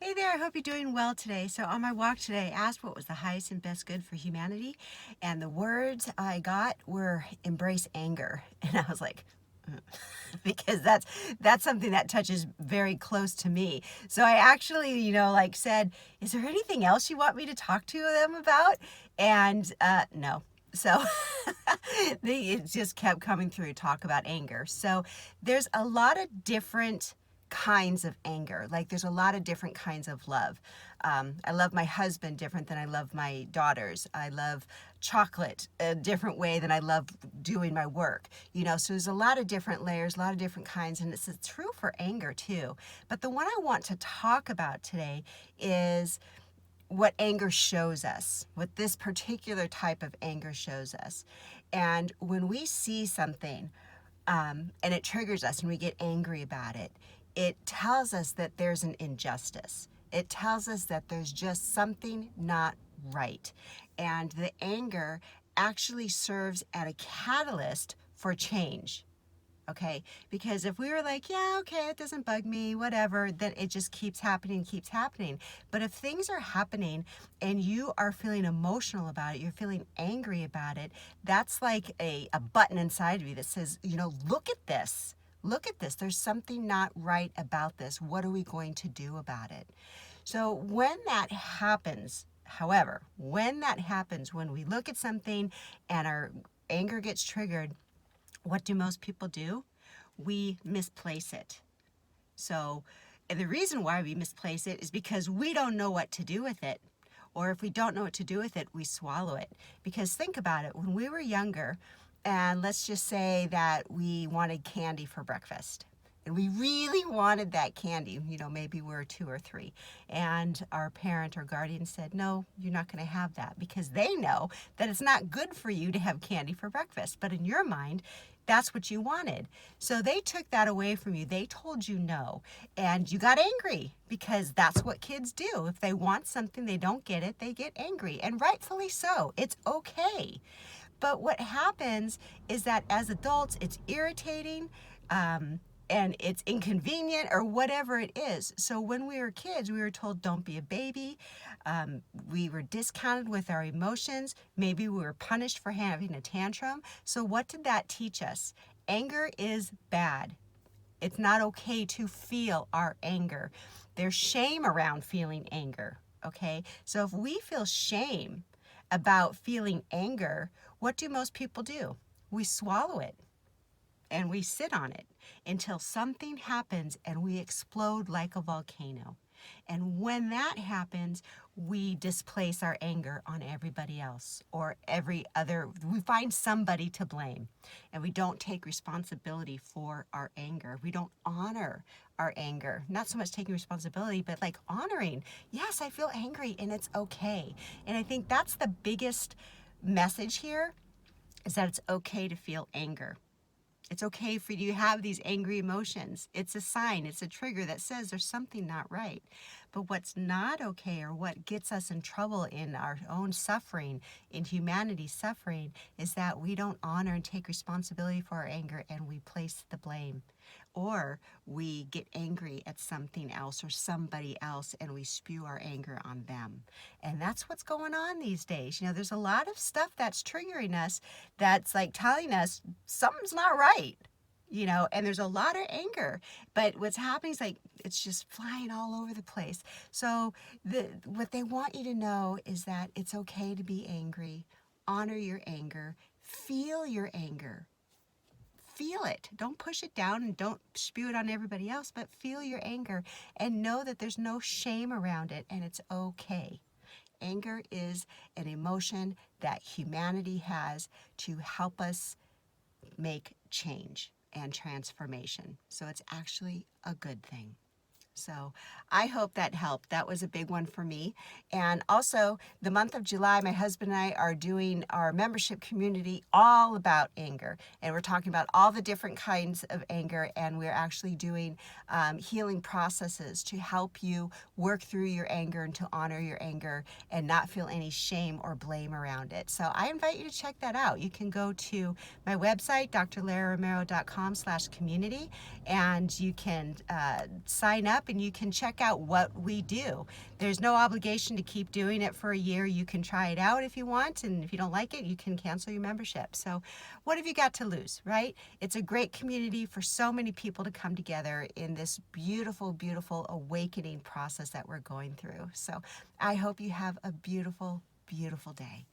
Hey there, I hope you're doing well today. So on my walk today, I asked what was the highest and best good for humanity, and the words I got were embrace anger. And I was like, because that's something that touches very close to me. So I actually, said, is there anything else you want me to talk to them about? And no. So it just kept coming through, talk about anger. So there's a lot of different kinds of anger. Like there's a lot of different kinds of love. I love my husband different than I love my daughters. I love chocolate a different way than I love doing my work. So there's a lot of different layers, a lot of different kinds, and it's true for anger too. But the one I want to talk about today is what anger shows us, what this particular type of anger shows us. And when we see something and it triggers us and we get angry about it, it tells us that there's an injustice. It tells us that there's just something not right. And the anger actually serves as a catalyst for change. Okay, because if we were like, yeah, okay, it doesn't bug me, whatever, then it just keeps happening. But if things are happening and you are feeling emotional about it, you're feeling angry about it, that's like a button inside of you that says, look at this. Look at this. There's something not right about this. What are we going to do about it? So when that happens, however, when we look at something and our anger gets triggered, what do most people do? We misplace it. So the reason why we misplace it is because we don't know what to do with it. Or if we don't know what to do with it, we swallow it. Because think about it, when we were younger, and let's just say that we wanted candy for breakfast. And we really wanted that candy, maybe we were 2 or 3. And our parent or guardian said, no, you're not going to have that, because they know that it's not good for you to have candy for breakfast. But in your mind, that's what you wanted. So they took that away from you. They told you no. And you got angry, because that's what kids do. If they want something, they don't get it, they get angry. And rightfully so. It's okay. But what happens is that as adults, it's irritating, and it's inconvenient or whatever it is. So when we were kids, we were told, don't be a baby. We were discounted with our emotions. Maybe we were punished for having a tantrum. So what did that teach us? Anger is bad. It's not okay to feel our anger. There's shame around feeling anger, okay? So if we feel shame about feeling anger, what do most people do? We swallow it and we sit on it until something happens and we explode like a volcano. And when that happens, we displace our anger on everybody else or we find somebody to blame, and we don't take responsibility for our anger. We don't honor our anger. Not so much taking responsibility, but like honoring, yes, I feel angry and it's okay. And I think that's the biggest message here, is that it's okay to feel anger. It's okay for you to have these angry emotions. It's a sign, it's a trigger that says there's something not right. But what's not okay, or what gets us in trouble in our own suffering, in humanity's suffering, is that we don't honor and take responsibility for our anger and we place the blame. Or we get angry at something else or somebody else and we spew our anger on them. And that's what's going on these days. There's a lot of stuff that's triggering us that's like telling us something's not right. And there's a lot of anger, but what's happening is like it's just flying all over the place. So what they want you to know is that it's okay to be angry. Honor your anger. Feel your anger. Feel it. Don't push it down and don't spew it on everybody else, but feel your anger and know that there's no shame around it and it's okay. Anger is an emotion that humanity has to help us make change and transformation. So it's actually a good thing. So I hope that helped. That was a big one for me. And also, the month of July, my husband and I are doing our membership community all about anger. And we're talking about all the different kinds of anger. And we're actually doing healing processes to help you work through your anger and to honor your anger and not feel any shame or blame around it. So I invite you to check that out. You can go to my website, drlararomero.com/community, and you can sign up up and you can check out what we do. There's no obligation to keep doing it for a year. You can try it out if you want, and if you don't like it, you can cancel your membership. So what have you got to lose, right? It's a great community for so many people to come together in this beautiful, beautiful awakening process that we're going through. So I hope you have a beautiful, beautiful day.